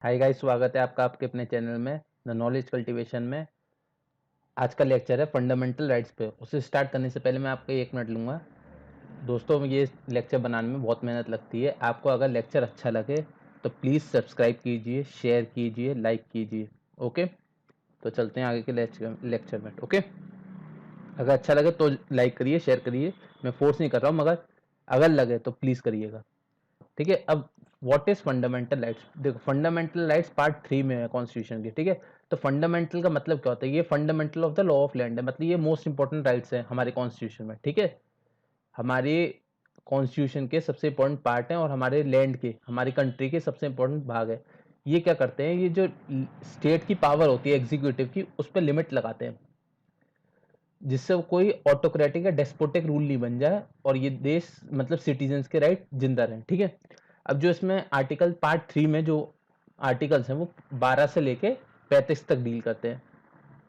Hi guys, स्वागत है आपका आपके अपने चैनल में द नॉलेज कल्टीवेशन में। आज का लेक्चर है फंडामेंटल राइट्स पे। उसे स्टार्ट करने से पहले मैं आपका 1 मिनट लूँगा। दोस्तों, ये लेक्चर बनाने में बहुत मेहनत लगती है। आपको अगर लेक्चर अच्छा लगे तो प्लीज़ सब्सक्राइब कीजिए, शेयर कीजिए, लाइक कीजिए। ओके, तो चलते हैं आगे के लेक्चर में। ओके, अगर अच्छा लगे तो लाइक करिए, शेयर करिए। मैं फोर्स नहीं कर रहा हूँ, मगर अगर लगे तो प्लीज़ करिएगा। ठीक है। अब व्हाट इज फंडामेंटल राइट्स? देखो, फंडामेंटल राइट्स पार्ट 3 में है कॉन्स्टिट्यूशन की। ठीक है, तो फंडामेंटल का मतलब क्या होता है? ये fundamental of the law of land है, मतलब ये मोस्ट इंपॉर्टेंट राइट्स है हमारे कॉन्स्टिट्यूशन में। ठीक है, हमारे कॉन्स्टिट्यूशन के सबसे इंपॉर्टेंट पार्ट हैं और हमारे लैंड के, हमारी कंट्री के सबसे इंपॉर्टेंट भाग है। ये क्या करते हैं? ये जो स्टेट की पावर होती है एग्जीक्यूटिव की, उस पर लिमिट लगाते हैं, जिससे कोई ऑटोक्रेटिक या डेस्पोटिक रूल नहीं बन जाए और ये देश मतलब सिटीजन्स के राइट जिंदा रहें। ठीक है, अब जो इसमें आर्टिकल पार्ट 3 में जो आर्टिकल्स हैं वो 12 से लेके 35 तक डील करते हैं।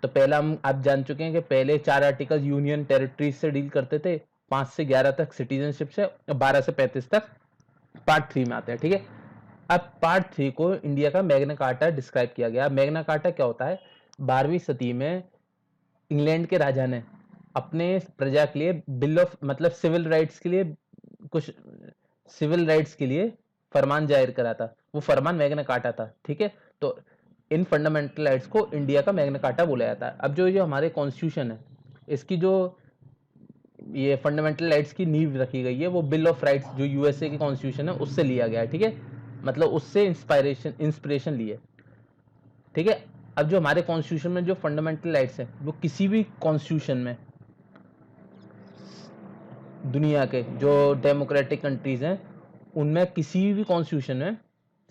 तो पहला हम आप जान चुके हैं कि पहले 4 आर्टिकल यूनियन टेरिटरीज से डील करते थे, 5 से 11 तक सिटीजनशिप से, 12 से 35 तक पार्ट 3 में आते हैं। ठीक है, अब पार्ट 3 को इंडिया का मैग्ना कार्टा डिस्क्राइब किया गया। मैग्ना कार्टा क्या होता है? 12वीं सदी में इंग्लैंड के राजा ने अपने प्रजा के लिए बिल ऑफ मतलब सिविल राइट्स के लिए कुछ सिविल राइट्स के लिए फरमान जाहिर करा था। वो फरमान मैग्ना कार्टा था। ठीक है, तो इन फंडामेंटल राइट्स को इंडिया का मैग्ना कार्टा बोला जाता है। अब जो हमारे कॉन्स्टिट्यूशन है, इसकी जो ये फंडामेंटल राइट्स की नींव रखी गई है, वो बिल ऑफ राइट्स जो यूएसए की कॉन्स्टिट्यूशन है उससे लिया गया है। ठीक है, मतलब उससे इंस्पिरेशन ली है। ठीक है, अब जो हमारे कॉन्स्टिट्यूशन में जो फंडामेंटल राइट्स है, वो किसी भी कॉन्स्टिट्यूशन में दुनिया के जो डेमोक्रेटिक कंट्रीज हैं उनमें किसी भी कॉन्स्टिट्यूशन में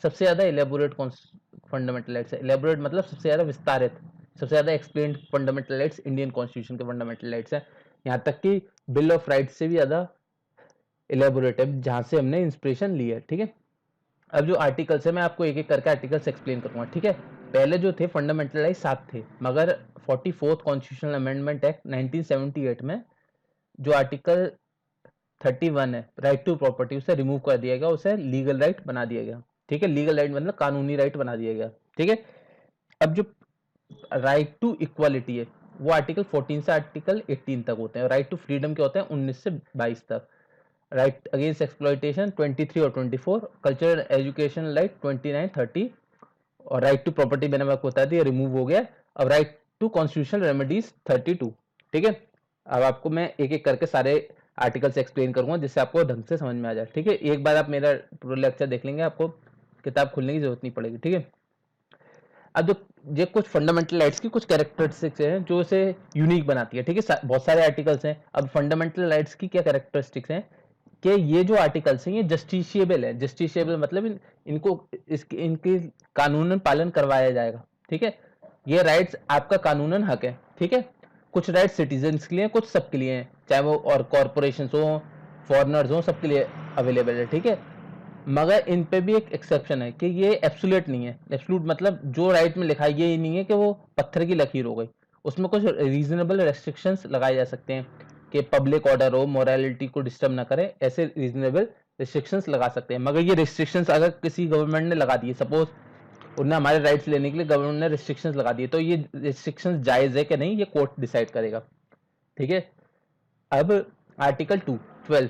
सबसे ज़्यादा इलेबोरेट फंडामेंटल राइट्स है। इलेबोरेट मतलब सबसे ज़्यादा विस्तारित, सबसे ज़्यादा explained fundamental rights Indian constitution के फंडामेंटल राइट्स है। यहाँ तक कि बिल ऑफ राइट्स से भी ज़्यादा इलेबोरेट है, जहाँ से हमने इंस्पिरेशन ली है। ठीक है, अब जो आर्टिकल्स है मैं आपको एक एक करके आर्टिकल्स एक्सप्लेन करूंगा। ठीक है, पहले जो थे फंडामेंटल राइट्स 7 थे, मगर 44th कॉन्स्टिट्यूशनल अमेंडमेंट एक्ट 1978 में जो आर्टिकल 31 है राइट टू प्रॉपर्टी, उसे रिमूव कर दिया गया, उसे लीगल राइट बना दिया गया। ठीक है, लीगल राइट मतलब कानूनी राइट बना दिया गया। ठीक है, अब जो राइट टू इक्वालिटी है वो आर्टिकल 14 से आर्टिकल 18 तक होते हैं। राइट टू फ्रीडम के होते हैं 19 से 22 तक। राइट अगेंस्ट एक्सप्लॉइटेशन 23 और 24, कल्चरल एजुकेशन राइट 29 30, और राइट टू प्रॉपर्टी मैंने आपको बता दिया रिमूव हो गया। अब राइट टू कॉन्स्टिट्यूशनल रेमेडीज 32। ठीक है, अब आपको मैं एक एक करके सारे आर्टिकल्स एक्सप्लेन करूंगा जिससे आपको ढंग से समझ में आ जाए। ठीक है, एक बार आप मेरा पूरा लेक्चर देख लेंगे, आपको किताब खोलने की जरूरत नहीं पड़ेगी। ठीक है, अब जो ये कुछ फंडामेंटल राइट्स की कुछ कैरेक्टरिस्टिक्स हैं जो इसे यूनिक बनाती है। ठीक है, बहुत सारे आर्टिकल्स हैं। अब फंडामेंटल राइट्स की क्या कैरेक्टरिस्टिक्स हैं कि ये जो आर्टिकल्स हैं ये जस्टिशिएबल है। जस्टिशिएबल मतलब इनको इनके कानूनन पालन करवाया जाएगा। ठीक है, ये राइट्स आपका कानूनन हक है। ठीक है, कुछ राइट्स सिटीजन्स के लिए, कुछ सबके लिए हैं, चाहे वो और कॉरपोरेशन हो, फॉरनर्स हो, सबके लिए अवेलेबल है। ठीक है, मगर इन पे भी एक एक्सेप्शन है कि ये एब्सोल्यूट नहीं है। एब्सोल्यूट मतलब जो राइट में लिखा है ये नहीं है कि वो पत्थर की लकीर हो गई। उसमें कुछ रीजनेबल रेस्ट्रिक्शंस लगाए जा सकते हैं कि पब्लिक ऑर्डर हो, मोरालिटी को डिस्टर्ब ना करे, ऐसे रीजनेबल रिस्ट्रिक्शंस लगा सकते हैं। मगर ये रिस्ट्रिक्शंस अगर किसी गवर्नमेंट ने लगा दिए, सपोज उन्हें हमारे राइट्स लेने के लिए गवर्नमेंट ने रिस्ट्रिक्शंस लगा दिए, तो ये रिस्ट्रिक्शंस जायज है कि नहीं, ये कोर्ट डिसाइड करेगा। ठीक है, अब आर्टिकल 12,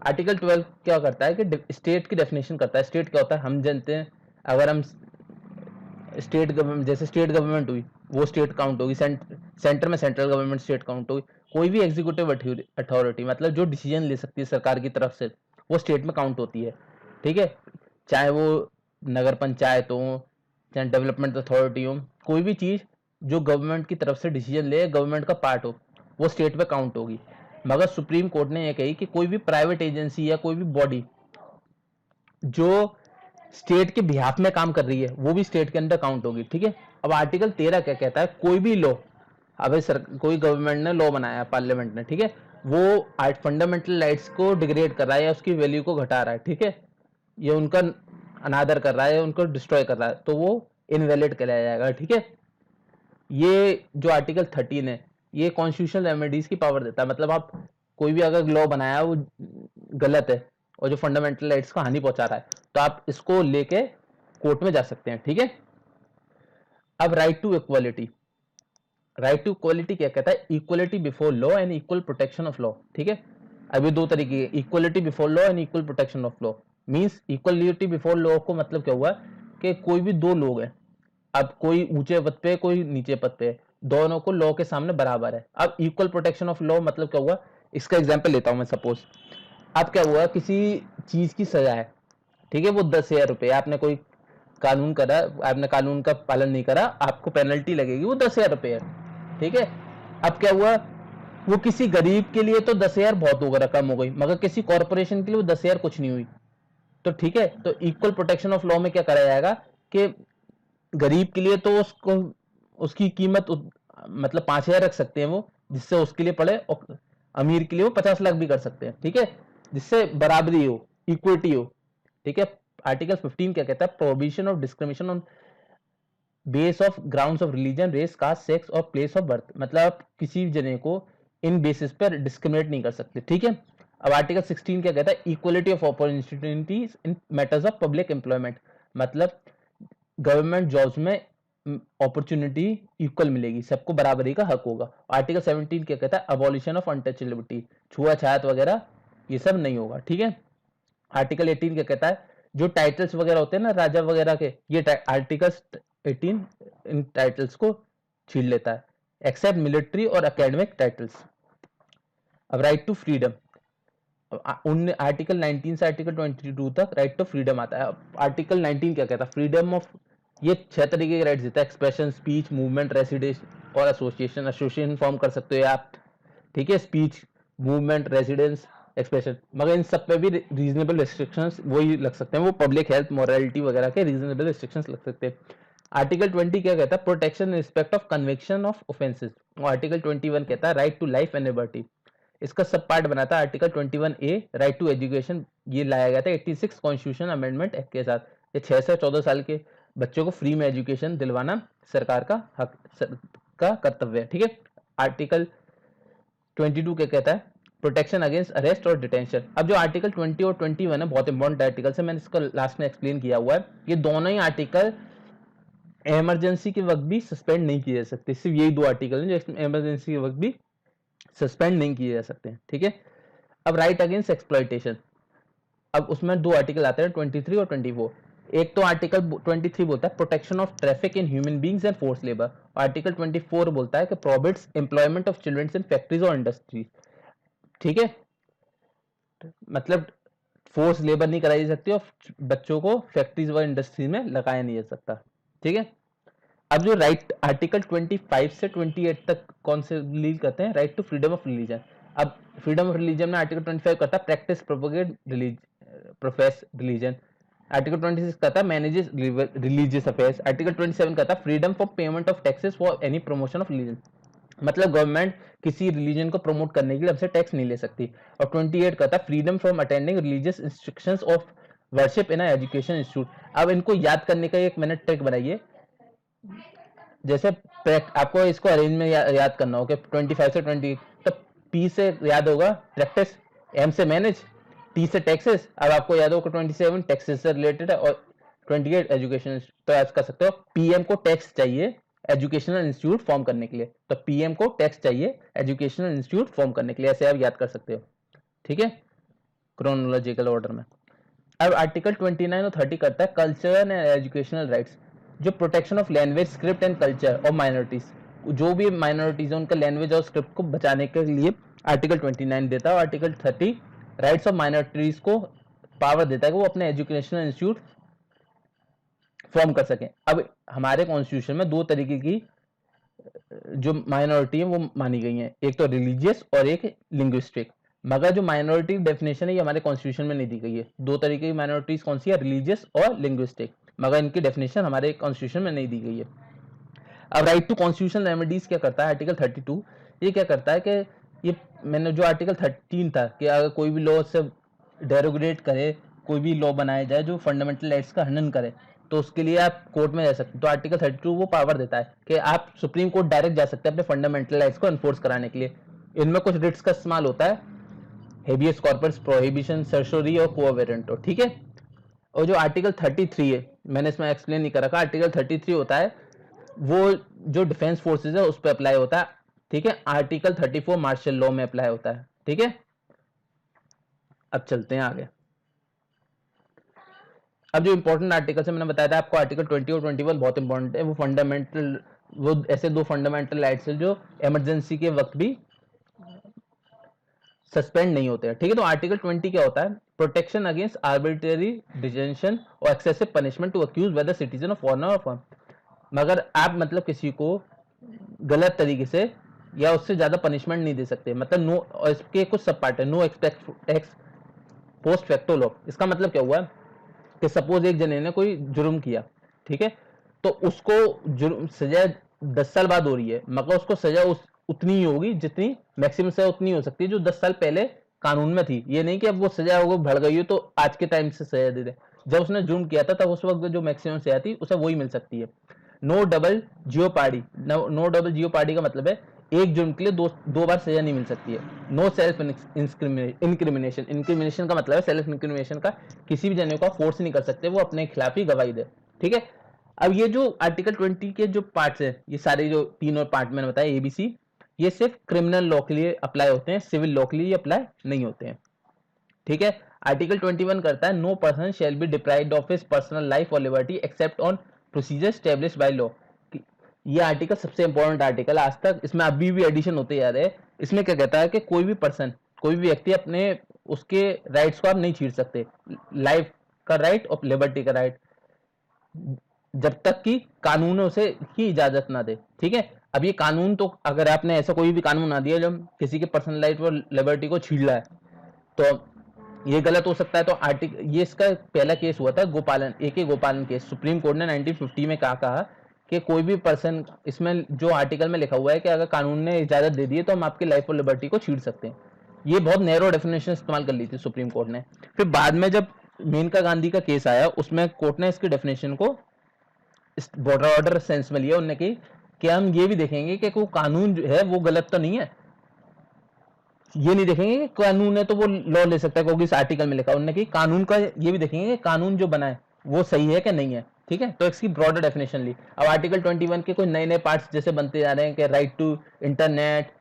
आर्टिकल 12 क्या करता है कि स्टेट की डेफिनेशन करता है। स्टेट क्या होता है हम जानते हैं। अगर हम स्टेट गवर्नमेंट, जैसे स्टेट गवर्नमेंट हुई वो स्टेट काउंट होगी, सेंटर में सेंट्रल गवर्नमेंट स्टेट काउंट होगी। कोई भी एग्जीक्यूटिव अथॉरिटी मतलब जो डिसीजन ले सकती है सरकार की तरफ से, वो स्टेट में काउंट होती है। ठीक है, चाहे वो नगर पंचायत हो, चाहे डेवलपमेंट अथॉरिटी हो, कोई भी चीज जो गवर्नमेंट की तरफ से डिसीजन ले, गवर्नमेंट का पार्ट हो, वो स्टेट पे काउंट होगी। मगर सुप्रीम कोर्ट ने यह कही कि कोई भी प्राइवेट एजेंसी या कोई भी बॉडी जो स्टेट के बिहाफ में काम कर रही है वो भी स्टेट के अंदर काउंट होगी। ठीक है, अब आर्टिकल 13 क्या कहता है? कोई भी लॉ, अब कोई गवर्नमेंट ने लॉ बनाया, पार्लियामेंट ने, ठीक है, वो फंडामेंटल राइट्स को डिग्रेड कर रहा है या उसकी वैल्यू को घटा रहा है, ठीक है, ये उनका अनादर कर रहा है, उनको डिस्ट्रॉय कर रहा है, तो वो इनवैलिड कहलाया जाएगा। ठीक है, ये जो आर्टिकल 13 है ये कॉन्स्टिट्यूशनल रेमेडीज की पावर देता है। मतलब आप कोई भी अगर लॉ बनाया वो गलत है और जो फंडामेंटल राइट्स को हानि पहुंचा रहा है, तो आप इसको लेके कोर्ट में जा सकते हैं, ठीक है। अब right to equality, right to equality क्या कहता है, equality before law and equal protection of law, ठीक है। अभी दो तरीके, equality before law and equal protection of law. Means equality before law को मतलब क्या हुआ कि कोई भी दो लोग हैं, अब कोई ऊंचे पद पे कोई नीचे पद पे, दोनों को लॉ के सामने बराबर है। अब इक्वल प्रोटेक्शन ऑफ लॉ मतलब क्या हुआ, इसका एग्जांपल लेता हूं मैं, सपोज अब क्या हुआ, किसी चीज की सजा है, ठीक है, वो 10,000 रुपए, आपने कोई कानून करा, आपने कानून का पालन नहीं करा, आपको पेनल्टी लगेगी, वो 10,000 रुपए है, ठीक है। अब क्या हुआ, वो किसी गरीब के लिए तो 10,000 बहुत होगा, रकम हो गई, मगर किसी कॉर्पोरेशन के लिए वो 10,000 कुछ नहीं हुई, तो ठीक है। तो इक्वल प्रोटेक्शन ऑफ लॉ में क्या करा जाएगा कि गरीब के लिए तो उसको उसकी कीमत मतलब 5,000 रख सकते हैं वो, जिससे उसके लिए पड़े, और अमीर के लिए वो 50 लाख भी कर सकते हैं, ठीक है, जिससे बराबरी हो, इक्विटी हो, ठीक है। आर्टिकल 15 क्या कहता है, prohibition of discrimination on base of grounds of religion, race, caste, sex और प्लेस ऑफ बर्थ, मतलब आप किसी जने को इन बेसिस पर डिस्क्रिमिनेट नहीं कर सकते, ठीक है। अब आर्टिकल 16 क्या कहता है, equality of opportunities in matters of public employment, मतलब गवर्नमेंट जॉब्स में अपॉर्चुनिटी इक्वल मिलेगी, सबको बराबरी का हक होगा। आर्टिकल 17 क्या कहता है, अबॉलिशन ऑफ अनटचेबिलिटी, छुआछूत वगैरह ये सब नहीं होगा, ठीक है। आर्टिकल 18 क्या कहता है, जो टाइटल्स वगैरह होते हैं ना राजा वगैरह के, ये आर्टिकल 18 इन टाइटल्स को छीन लेता है, एक्सेप्ट मिलिट्री और एकेडमिक टाइटल्स। अब राइट टू फ्रीडम, आर्टिकल 19 से आर्टिकल 22 तक राइट टू फ्रीडम आता है। आर्टिकल 19 क्या कहता है, फ्रीडम ऑफ, ये 6 तरीके के राइट्स देता है, एक्सप्रेशन, स्पीच, मूवमेंट, रेसिडेंस और एसोसिएशन। एसोसिएशन फॉर्म कर सकते हो आप, ठीक है, स्पीच, मूवमेंट, रेसिडेंस, एक्सप्रेशन, मगर इन सब पे भी रीजनेबल रिस्ट्रिक्शंस वही लग सकते हैं, वो पब्लिक हेल्थ, मोरालिटी वगैरह के रीजनेबल रिस्ट्रिक्शंस लग सकते हैं। आर्टिकल 20 क्या कहता है, protection in respect of conviction of offences, और आर्टिकल 21 कहता है right to life and liberty. इसका सब पार्ट बनाता है article 21A, right to education, ये लाया गया था 86 कॉन्स्टिट्यूशन अमेंडमेंट एक्ट के साथ। ये 6 से 14 साल के बच्चों को फ्री में एजुकेशन दिलवाना सरकार का हक, का कर्तव्य है, ठीक है। आर्टिकल 22 क्या कहता है, प्रोटेक्शन अगेंस्ट अरेस्ट और डिटेंशन। अब जो आर्टिकल 20 और 21 है, बहुत इंपॉर्टेंट आर्टिकल है, मैंने इसको लास्ट में एक्सप्लेन किया हुआ है। ये दोनों ही आर्टिकल इमरजेंसी के वक्त भी सस्पेंड नहीं किए जा सकते, सिर्फ यही दो आर्टिकल हैं जो इमरजेंसी के वक्त भी सस्पेंड नहीं किए जा सकते हैं, ठीक है। अब राइट अगेंस्ट एक्सप्लॉयटेशन, अब उसमें दो आर्टिकल आते हैं 23 और 24। एक तो आर्टिकल 23 बोलता है protection of traffic in human beings and force labour, article 24 बोलता है कि prohibits employment of children in factories और इंडस्ट्रीज, ठीक है, मतलब फोर्स लेबर नहीं कराई जा सकती और बच्चों को फैक्ट्रीज व इंडस्ट्रीज में लगाया नहीं जा सकता, ठीक है। अब जो राइट आर्टिकल 25 से 28 तक कौन से डील करते हैं, right to freedom of religion. अब फ्रीडम ऑफ रिलीजन में आर्टिकल 25 करता है practice, propagate, profess religion. Article 26 कहता है मैनेजेस रिलीजियस अफेयर्स। आर्टिकल 27 कहता है freedom for payment of taxes for any promotion of religion, मतलब गवर्नमेंट किसी रिलीजन को प्रमोट करने के लिए हमसे टैक्स नहीं ले सकती। और 28 कहता है freedom from attending religious instructions of worship in education institute. अब इनको याद करने का एक मैंने ट्रिक बनाइए, जैसे आपको इसको अरेंज में याद करना होगा, 25 से 20, तो पी से याद होगा प्रैक्टिस, एम से मैनेज, टी से टैक्सेस, अब आपको याद होगा 27 टैक्सेस से रिलेटेड है, और 28 एजुकेशन। तो याद कर सकते हो पीएम को टैक्स चाहिए एजुकेशनल इंस्टीट्यूट फॉर्म करने के लिए, तो पीएम को टैक्स चाहिए एजुकेशनल इंस्टीट्यूट फॉर्म करने के लिए, ऐसे आप याद कर सकते हो, ठीक है, क्रोनोलॉजिकल ऑर्डर में। अब आर्टिकल 29 और 30 करता है कल्चरल एंड एजुकेशनल राइट्स, जो protection of language, script and culture और माइनॉरिटीज, जो भी माइनॉरिटीज है उनका लैंग्वेज और स्क्रिप्ट को बचाने के लिए आर्टिकल 29 देता है। और आर्टिकल 30 राइट्स ऑफ माइनॉरिटीज को पावर देता है कि वो अपने एजुकेशनल इंस्टीट्यूट फॉर्म कर सकें। अब हमारे कॉन्स्टिट्यूशन में दो तरीके की जो माइनॉरिटी है वो मानी गई है, एक तो रिलीजियस और एक लिंग्विस्टिक, मगर जो माइनॉरिटी डेफिनेशन है ये हमारे कॉन्स्टिट्यूशन में नहीं दी गई है। दो तरीके की माइनॉरिटीज कौन सी है, रिलीजियस और लिंग्विस्टिक, मगर इनकी डेफिनेशन हमारे कॉन्स्टिट्यूशन में नहीं दी गई है। अब राइट टू कॉन्स्टिट्यूशन रेमेडीज क्या करता है, आर्टिकल 32 ये क्या करता है कि ये मैंने जो आर्टिकल 13 था कि अगर कोई भी लॉ से डेरोगेट करे, कोई भी लॉ बनाया जाए जो फंडामेंटल राइट्स का हनन करे, तो उसके लिए आप कोर्ट में जा सकते हैं। तो आर्टिकल 32 वो पावर देता है कि आप सुप्रीम कोर्ट डायरेक्ट जा सकते हैं अपने फंडामेंटल राइट्स को एनफोर्स कराने के लिए। इनमें कुछ रिट्स का इस्तेमाल होता है, हेबियस कॉर्पस, प्रोहिबिशन, सर्सरी और कोवेरेंटो, ठीक है। और जो आर्टिकल 33 है मैंने इसमें एक्सप्लेन नहीं कर रखा। आर्टिकल 33 होता है वो जो डिफेंस फोर्सेज है उस पर अप्लाई होता है, ठीक है। आर्टिकल 34 मार्शल लॉ में अप्लाई होता है, ठीक है। अब चलते हैं आगे। अब जो इंपॉर्टेंट आर्टिकल है मैंने बताया था आपको, आर्टिकल 20 और 21 बहुत इंपॉर्टेंट है। वो फंडामेंटल, वो ऐसे दो फंडामेंटल राइट्स है जो इमरजेंसी के वक्त भी सस्पेंड नहीं होते हैं, ठीक है। तो आर्टिकल 20 क्या होता है? प्रोटेक्शन अगेंस्ट आर्बिट्ररी डिटेंशन और excessive punishment to accuse whether citizen of foreign और फॉरेन। मगर आप मतलब किसी को गलत तरीके से या उससे ज्यादा पनिशमेंट नहीं दे सकते, मतलब नो। और इसके कुछ सब पार्ट है। No ex post facto law, इसका मतलब क्या हुआ कि सपोज एक जने ने कोई जुर्म किया, ठीक है, तो उसको जुर्म सजा 10 साल बाद हो रही है, मगर उसको सजा उतनी ही होगी जितनी मैक्सिमम सजा उतनी हो सकती है जो 10 साल पहले कानून में थी। ये नहीं कि अब वो सजा वो बढ़ गई हो तो आज के टाइम से सजा दे दे। जब उसने जुर्म किया था तब उस वक्त जो मैक्सिमम सजा थी उसे वही मिल सकती है। No double jeopardy, no double jeopardy का मतलब है एक जुर्म के लिए दो बार सजा नहीं मिल सकती है। नो सेल्फ इंक्रिमिनेशन, इंक्रिमिनेशन का मतलब है सेल्फ इंक्रिमिनेशन का, किसी भी जने को फोर्स नहीं कर सकते, वो अपने खिलाफ ही गवाही दे, ठीक है। अब ये जो आर्टिकल 20 के जो पार्ट्स है, ये सारे जो तीन और पार्ट मैंने बताया एबीसी, ये सिर्फ क्रिमिनल लॉ के लिए अप्लाई होते हैं, सिविल लॉ के लिए अप्लाई नहीं होते हैं, ठीक है। आर्टिकल 21 करता है no person shall be deprived of his personal life और liberty except on procedure established by law. ये आर्टिकल सबसे इंपॉर्टेंट आर्टिकल आज तक, इसमें अभी भी एडिशन होते जा रहे हैं। इसमें क्या कहता है कि कोई भी पर्सन, कोई भी व्यक्ति अपने उसके राइट्स को आप नहीं छीन सकते, लाइफ का राइट और लिबर्टी का राइट, जब तक कि कानून उसे की इजाजत ना दे, ठीक है। अब ये कानून तो अगर आपने ऐसा कोई भी कानून ना दिया जो किसी के पर्सनल लाइफ और लिबर्टी को छीन रहा है तो ये गलत हो सकता है। तो आर्टिकल, ये इसका पहला केस हुआ था गोपालन, ए गोपालन केस। सुप्रीम कोर्ट ने 1950 में कहा कि कोई भी पर्सन, इसमें जो आर्टिकल में लिखा हुआ है कि अगर कानून ने इजाजत दे दी है तो हम आपकी लाइफ और लिबर्टी को छीन सकते हैं। ये बहुत नैरो डेफिनेशन इस्तेमाल कर ली थी सुप्रीम कोर्ट ने। फिर बाद में जब मेनका गांधी का केस आया उसमें कोर्ट ने इसकी डेफिनेशन को बॉर्डर ऑर्डर सेंस में लिया। उन्होंने की कि हम ये भी देखेंगे कि कोई कानून जो है वो गलत तो नहीं है, ये नहीं देखेंगे कि कानून है तो वो लॉ ले सकता है क्योंकि इस आर्टिकल में लिखा। उन्होंने की कानून का ये भी देखेंगे कि कानून जो बना है वो सही है कि नहीं है, ठीक है। तो इसकी ब्रॉडर डेफिनेशन ली। अब आर्टिकल 21 के कोई नए नए पार्ट्स जैसे बनते जा रहे हैं कि right to internet,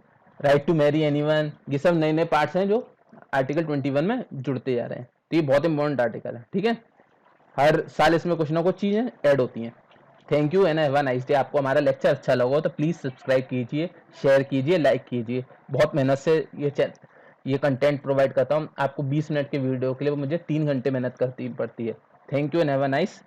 right to marry anyone, ये सब नए नए पार्ट्स हैं जो आर्टिकल 21 में जुड़ते जा रहे हैं। तो ये बहुत इंपॉर्टेंट आर्टिकल है, ठीक है। हर साल इसमें कुछ ना कुछ चीजें ऐड होती हैं। Thank you and have a nice day. आपको हमारा लेक्चर अच्छा लगा हो तो प्लीज़ सब्सक्राइब कीजिए, शेयर कीजिए, लाइक कीजिए। बहुत मेहनत से ये कंटेंट प्रोवाइड करता हूँ आपको। 20 मिनट के वीडियो के लिए मुझे 3 घंटे मेहनत करती पड़ती है। Thank you and have a nice